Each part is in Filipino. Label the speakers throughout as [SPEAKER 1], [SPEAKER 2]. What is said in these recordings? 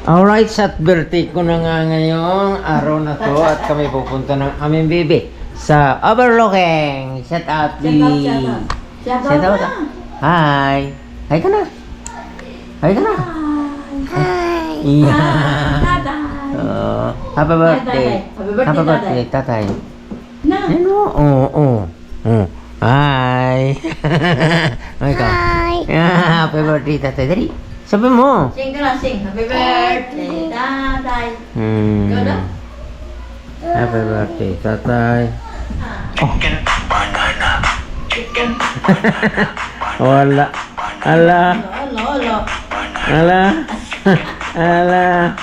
[SPEAKER 1] Alright, sa birthday ko na nga ngayong araw na to at kami pupunta ng aming baby sa Overlooking. Shout out, B. Shout out. Hi. Hi ka na. Hi ka na. Hi. Yeah. Happy birthday. Happy birthday, tatay. Ano? Oh. Hi. Hi ka. Happy birthday, tatay. Dali. Sabi mo.
[SPEAKER 2] Sing ka lang, sing. Happy birthday, tatay. Go na.
[SPEAKER 1] Happy birthday, tatay.
[SPEAKER 3] Chicken banana. Chicken
[SPEAKER 1] Wala. Ala.
[SPEAKER 2] Alo.
[SPEAKER 1] Ala.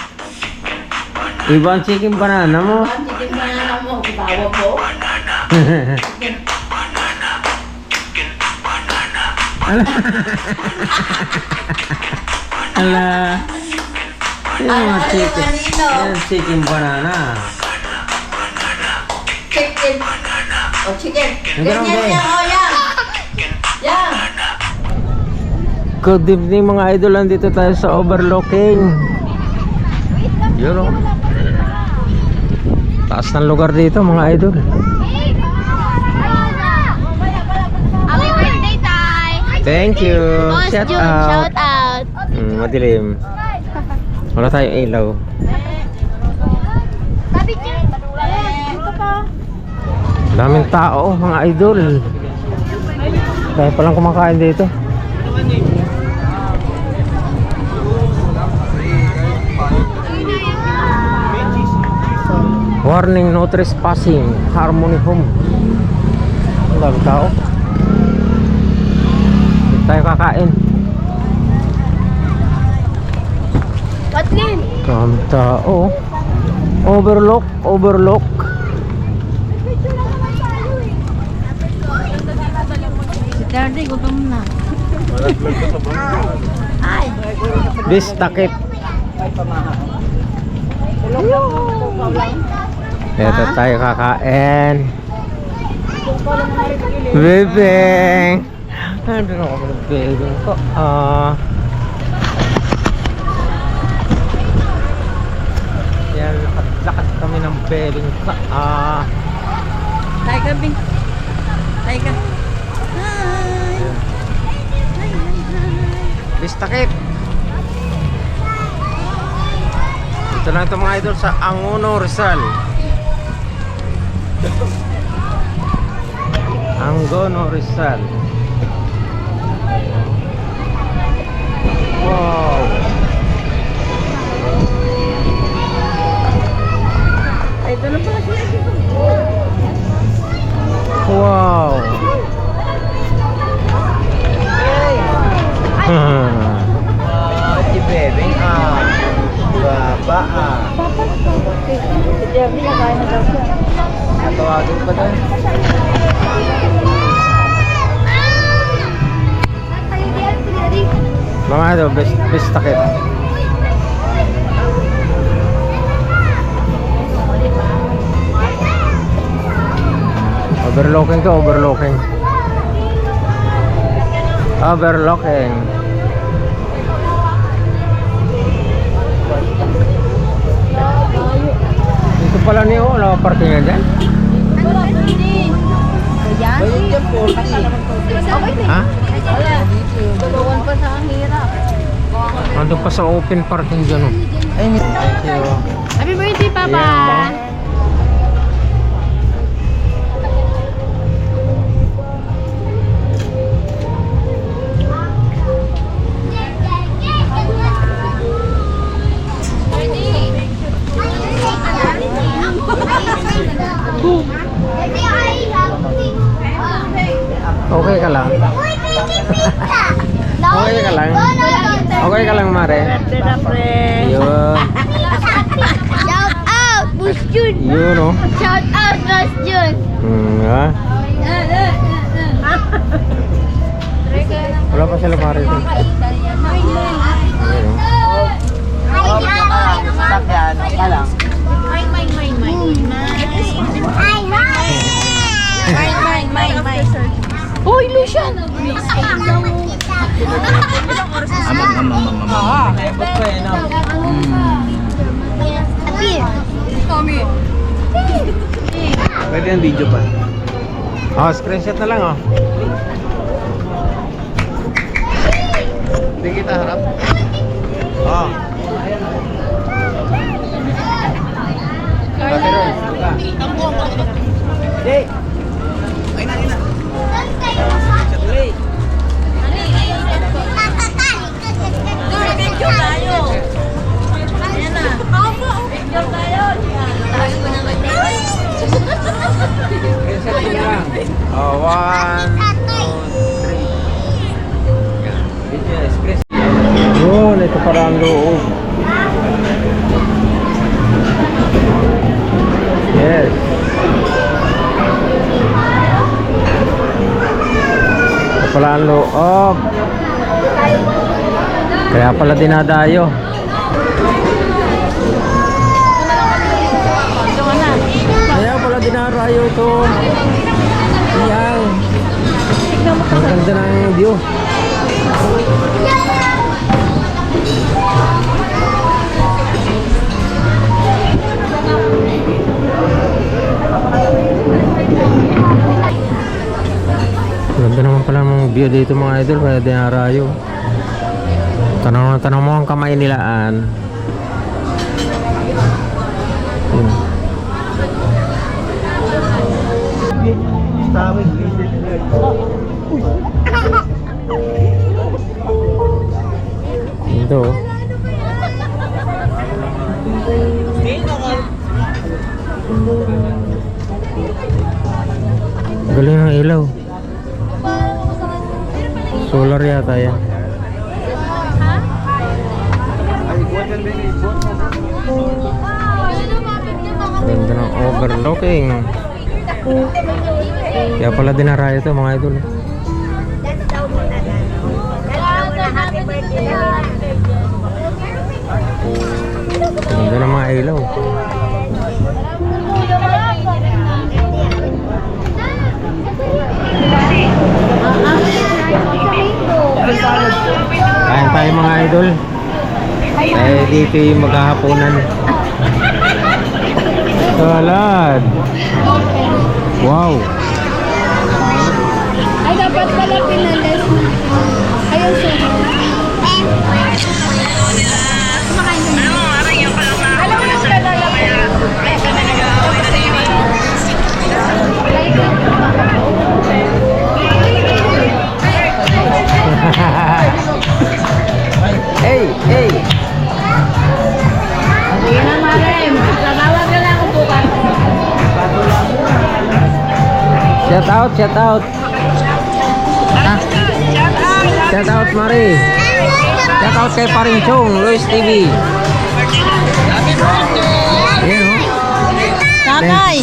[SPEAKER 1] Ibang chicken banana mo.
[SPEAKER 2] Ang chicken banana mo, kutawa po.
[SPEAKER 1] Ala. Yung chicken. Yung chicken banana.
[SPEAKER 2] Chicken. O, chicken.
[SPEAKER 1] Ganun
[SPEAKER 2] Ganyan
[SPEAKER 1] din.
[SPEAKER 2] yan, o, yan. Yan.
[SPEAKER 1] Good evening mga idol. Nandito tayo sa Overlooking. Yun o. Taas ng lugar dito mga idol.
[SPEAKER 4] Happy birthday, Tay!
[SPEAKER 1] Thank you.
[SPEAKER 4] Boss
[SPEAKER 1] Shout
[SPEAKER 4] Jun,
[SPEAKER 1] out.
[SPEAKER 4] shout out!
[SPEAKER 1] Madilim. Wala tayong ilaw.
[SPEAKER 4] Sabi niya, dito ka.
[SPEAKER 1] Daming tao mga idol. Dahil palang kumakain dito. Warning, no trespassing. Harmony Home. Ang daming tao. Dito tayo kakain.
[SPEAKER 4] Katlin!
[SPEAKER 1] Daming tao. Overlook.
[SPEAKER 2] Si Terdy, gutom na.
[SPEAKER 1] Bis takip. Ito tayo kakain. Bebeng. Ano na ako ng bebeng ko? Yan, lakas kami ng bebeng ko.
[SPEAKER 2] Tay ka, Bin. Tay ka. Hi.
[SPEAKER 1] Bis takip. Ito lang ito mga idol sa Angono, Rizal. Angono, Rizal. Wow.
[SPEAKER 2] Ay, ito na pala siya.
[SPEAKER 1] Wow. Si Bebeng Baba
[SPEAKER 2] Si Terdy, nakain na daw siya.
[SPEAKER 1] Natawagin pa doon. Mga ano, best takip. Overlooking. Dito pala niyo, wala ka parking na dyan? Ha?
[SPEAKER 2] Tulungan pa sa ang hirap.
[SPEAKER 1] Nandun pa sa open parking dyan o. Thank you.
[SPEAKER 4] Happy birthday, Papa!
[SPEAKER 1] Yeah. Okay ka lang? Okay ka lang? Okay ka lang, Mare? Yun.
[SPEAKER 4] Shout out, Boss Jun!
[SPEAKER 1] Yun o.
[SPEAKER 4] Shout out, Boss Jun!
[SPEAKER 1] Ha? Wala pa sila, Mare. Yun o.
[SPEAKER 4] Hoy, Lucian!
[SPEAKER 3] Amang.
[SPEAKER 1] Nebot pa eh, no?
[SPEAKER 5] yan, video pa.
[SPEAKER 1] Oh, screenshot na lang oh.
[SPEAKER 5] Hindi kita harap.
[SPEAKER 1] Oh. Pateron, buka. Hey.
[SPEAKER 2] Picture tayo. Ayan na. Picture tayo. Tayo mo naman
[SPEAKER 1] Screenshot na lang. Oh, 1, 2, 3. Video, screenshot. Yun, ito para ang loob. Yes. Ito pala ang loob. Kaya pala dinadayo. Kaya pala dinarayo ito. Iyang. Ang ganda ng view. Ganda naman pala ng view dito mga idol, kaya dinarayo. Tanong mo ang kamay nilaan. Yun. Ito. Galing ang ilaw. Solar yata yan. Ganda ng overlooking. Kaya pala dinarayo ito mga idol. Ganda ng mga ilaw. Kain tayo mga idol. Tayo dito yung maghahaponan. Salad. Wow.
[SPEAKER 4] Ay, dapat pala pinalis. Ayaw siya. Kumakain naman. Alam mo yung
[SPEAKER 1] Hey, hey.
[SPEAKER 2] Sige na, Marem. Tatawag ka lang ako bukas.
[SPEAKER 1] Shout out, shout out. Ha? Shout out, Mari. Shout out kay Paring Chong, Luis TV. Ayan, oh.
[SPEAKER 2] Tatay.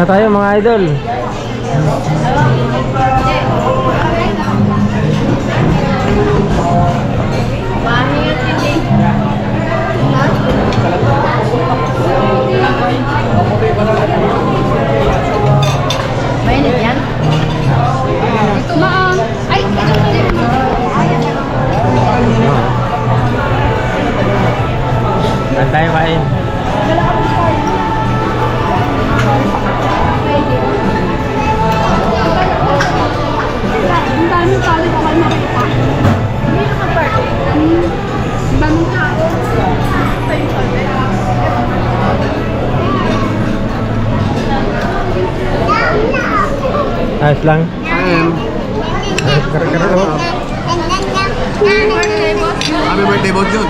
[SPEAKER 1] Na tayo mga idol.
[SPEAKER 2] Mainit yan?
[SPEAKER 4] Maang. Ay,
[SPEAKER 1] Saan tayo kain?
[SPEAKER 4] ang daming tao ito kayo makita. Hindi naka-party. Ang daming tao.
[SPEAKER 1] Ayos lang. Kare-kare oh.
[SPEAKER 5] Happy birthday, Boss John.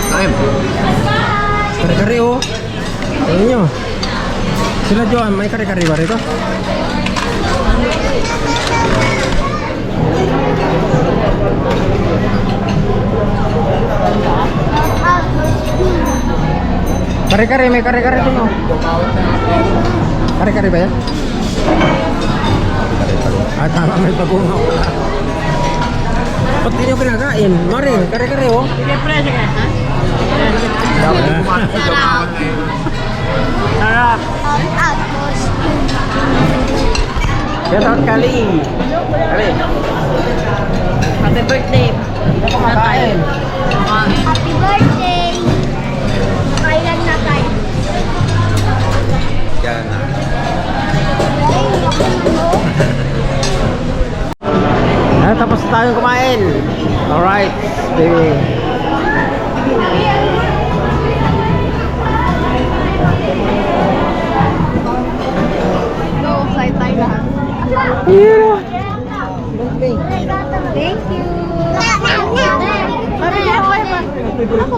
[SPEAKER 5] Kain.
[SPEAKER 1] Kare-kare oh. Ayun nyo. Sila Joan, may kare-kare ba rito? Kare-kare, may kare-kare din oh. Kare-kare ba yan? Ah, tama, may pabungaw. Ba't di nyo kinakain? Mari, kare-kare oh. Sarap. Shout out Kali. Kali.
[SPEAKER 2] Happy birthday.
[SPEAKER 1] Kumakain.
[SPEAKER 4] Happy birthday! Kailan na tayo?
[SPEAKER 5] Yan na.
[SPEAKER 1] Tapos na tayong kumain. Alright, baby.
[SPEAKER 4] Go, side tayo lahat. Thank you. Sabi niya ako kayo ba?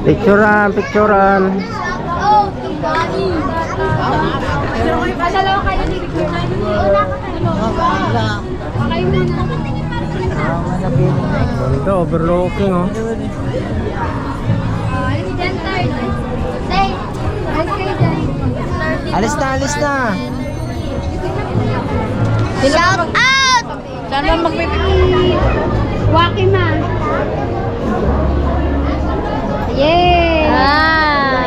[SPEAKER 1] Picturean, picturean.
[SPEAKER 4] Oh, Tubani. Dalawa kayo ni Victor. Kayo muna.
[SPEAKER 1] Ganda, overlooking oh.
[SPEAKER 4] Alis dyan tayo. Say, alis kayo dyan.
[SPEAKER 1] Alis na, alis na.
[SPEAKER 4] Shout out!
[SPEAKER 2] Sana magpipigil.
[SPEAKER 4] Waki ma. Yay!
[SPEAKER 2] Ah.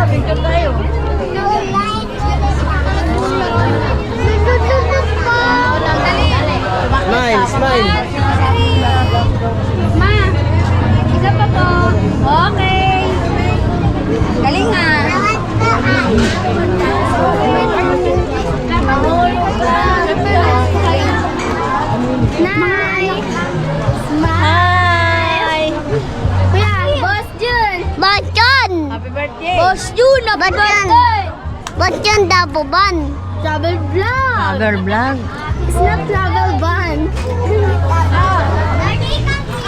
[SPEAKER 2] Picture tayo.
[SPEAKER 1] Smile, smile.
[SPEAKER 4] Ma, isa pa po. Okay. Galing nga. Nay.
[SPEAKER 2] Hi!
[SPEAKER 4] Kuya, Boss Jun. Boss Jun.
[SPEAKER 2] Happy birthday!
[SPEAKER 4] Boss Jun, happy birthday. Boss Jun, double bun. Travel vlog.
[SPEAKER 2] Travel vlog.
[SPEAKER 4] It's not travel bun.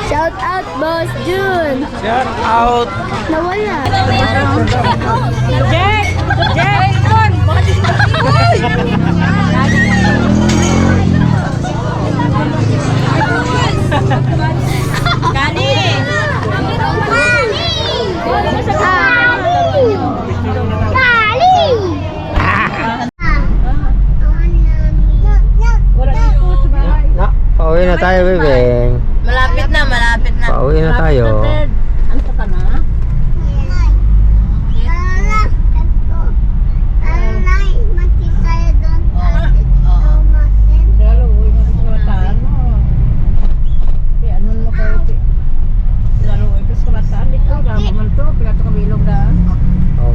[SPEAKER 4] Shout out, Boss Jun.
[SPEAKER 1] Shout out.
[SPEAKER 4] Nawala.
[SPEAKER 2] Jack! Jack! Kani!
[SPEAKER 1] Na, pauwi na tayo, bebeng.
[SPEAKER 2] Malapit na, malapit na.
[SPEAKER 1] Pauwi na tayo.
[SPEAKER 2] Ano ka na?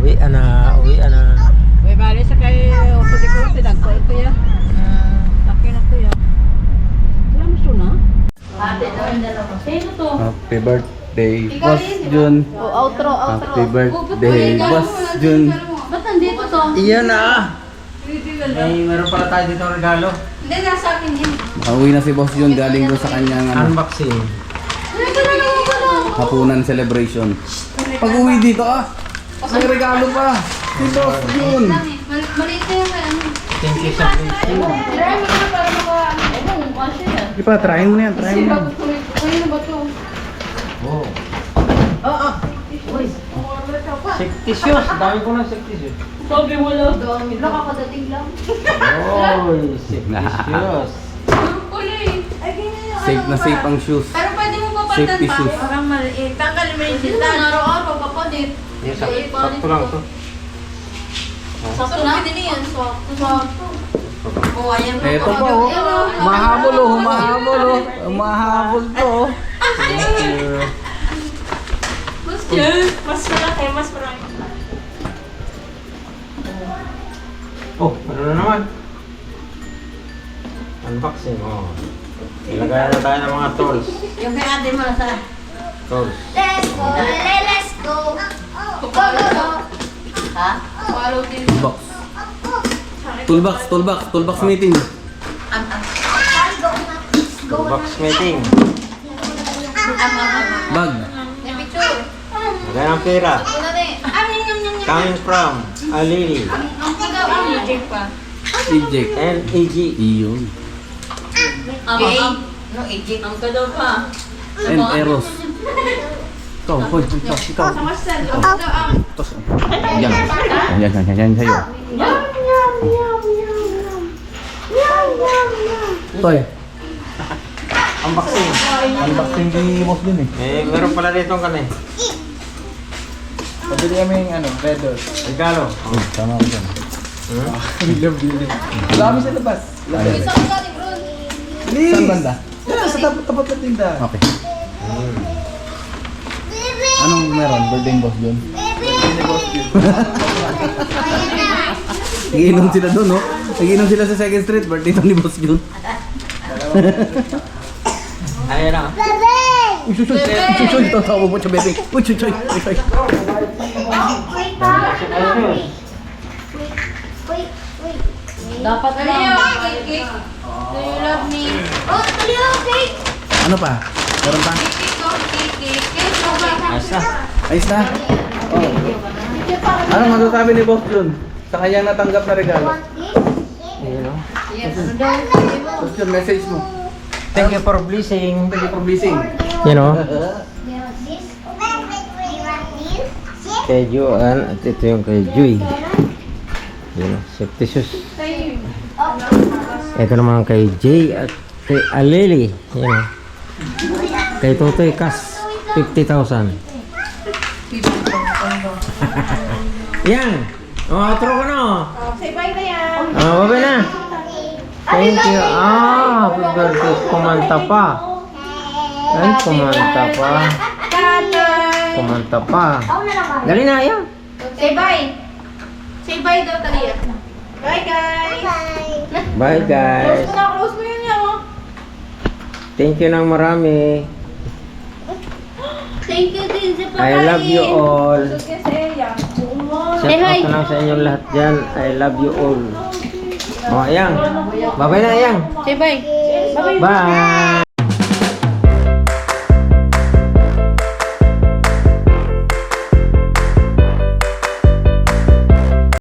[SPEAKER 1] Uwi na, uwi na.
[SPEAKER 2] May bali sa kay Opudi ko ito, dagko ito ya. Laki na ito ya. Wala mo siya na? Sino to?
[SPEAKER 5] Happy birthday, Boss Jun.
[SPEAKER 2] Outro,
[SPEAKER 5] Happy birthday, Boss Jun.
[SPEAKER 2] Ba't nandito to?
[SPEAKER 1] Iyan na. May meron pala tayo dito regalo.
[SPEAKER 2] Hindi, nasa akin yun.
[SPEAKER 5] Nakauwi na si Boss Jun galing doon sa kanyang
[SPEAKER 1] Unboxing.
[SPEAKER 5] hapunan celebration. Pag-uwi dito may regalo pa. Si Boss Jun.
[SPEAKER 2] Maliit na yung ano.
[SPEAKER 1] Thank you sa blessing.
[SPEAKER 4] Try mo na para maka...
[SPEAKER 5] Di pa, try mo na yan, try mo na.
[SPEAKER 4] Kanino ba to?
[SPEAKER 1] Oh. Uy. Safety shoes. Dami ko ng safety shoes.
[SPEAKER 2] Sabi mo lang.
[SPEAKER 4] Nakakadating lang.
[SPEAKER 1] Oy, safety shoes.
[SPEAKER 5] Safe na safe ang shoes.
[SPEAKER 4] Pero pwede mo pa
[SPEAKER 5] Safety shoes.
[SPEAKER 4] Parang maliit. Tanggalin mo yung sintan. Araw-araw ka pa din.
[SPEAKER 1] Yung sakto lang to.
[SPEAKER 4] Sakto na? Pwede yan. Sakto. Oh, ayan mo.
[SPEAKER 5] Eto pa oh. Mahabol oh, mahabol oh. Mahabol to oh.
[SPEAKER 1] Thank you.
[SPEAKER 2] Mas malaki, mas marami.
[SPEAKER 1] Oh, ano na naman? Unboxing, oh. Ilagay na tayo ng mga tools.
[SPEAKER 2] Yung kay ate mo nasa.
[SPEAKER 1] Tools.
[SPEAKER 4] Let's go. Let's go. Go, go, go.
[SPEAKER 2] Ha?
[SPEAKER 4] Follow din.
[SPEAKER 5] Toolbox meeting.
[SPEAKER 1] Toolbox meeting.
[SPEAKER 5] Bag.
[SPEAKER 4] May picture.
[SPEAKER 1] Lagay ng pera.
[SPEAKER 4] Una din.
[SPEAKER 1] Coming from Alili
[SPEAKER 2] Check pa.
[SPEAKER 5] Eject.
[SPEAKER 1] and EG.
[SPEAKER 5] Iyon.
[SPEAKER 2] No, eject. Ang kadaw pa.
[SPEAKER 5] And Eros. Ikaw, hoy, ikaw. Tos. Yan sa'yo. Toy.
[SPEAKER 1] Unboxing.
[SPEAKER 5] Unboxing ni boss din eh.
[SPEAKER 1] Eh, meron pala dito ang kanay.
[SPEAKER 5] Pabili kami yung ano, red doors.
[SPEAKER 1] Regalo.
[SPEAKER 5] Tama ko dyan. Wala kami sa labas.
[SPEAKER 4] Isa ko galing, bro.
[SPEAKER 5] Saan banda? Yan, sa tapat na tinda. Okay. Anong meron? Birthday boss yun? Nagiinom sila doon, no? Nagiinom sila sa 2nd Street. Birthday to ni boss yun.
[SPEAKER 1] Ayan na.
[SPEAKER 5] Uy, chuchoy! Chuchoy! Ito, tawag mo siya, bebe. Uy, chuchoy! Chuchoy!
[SPEAKER 2] Dapat
[SPEAKER 4] Ano
[SPEAKER 2] lang.
[SPEAKER 4] yun? Cake. Do you love me? Oh, tuloy cake.
[SPEAKER 5] Ano pa? Meron pa?
[SPEAKER 4] Cake.
[SPEAKER 1] Ayos na.
[SPEAKER 5] Ayos na? Oh. Ano masasabi ni boss yun? Sa kanyang natanggap na regalo?
[SPEAKER 1] Ayun, oh.
[SPEAKER 4] Yes, ano daw?
[SPEAKER 5] Boss yun, message mo.
[SPEAKER 1] Thank you for blessing.
[SPEAKER 5] Thank you for blessing.
[SPEAKER 1] You know, kay Joan at ito yung kay Joy. You know, safety shoes. Ito naman kay Jay at kay Alili. You know. Kay Totoy Kas 50,000. Yan. Outro ko na.
[SPEAKER 4] Say bye na yan.
[SPEAKER 1] Baba na. Thank you. Happy birthday. Kumanta pa. Ay, kumanta pa. Kumanta pa. Dali na, yan.
[SPEAKER 4] Say bye. Say bye daw, Talia. Bye, guys.
[SPEAKER 1] Bye, guys.
[SPEAKER 4] Close mo yun yan, oh.
[SPEAKER 1] Thank you ng marami.
[SPEAKER 4] Thank you din sa
[SPEAKER 1] I love you all.
[SPEAKER 4] Kasi yan.
[SPEAKER 1] Shout out na lang sa inyong lahat dyan. I love you all. O, ayan. Bye-bye na, ayan.
[SPEAKER 4] Say bye.
[SPEAKER 1] Bye.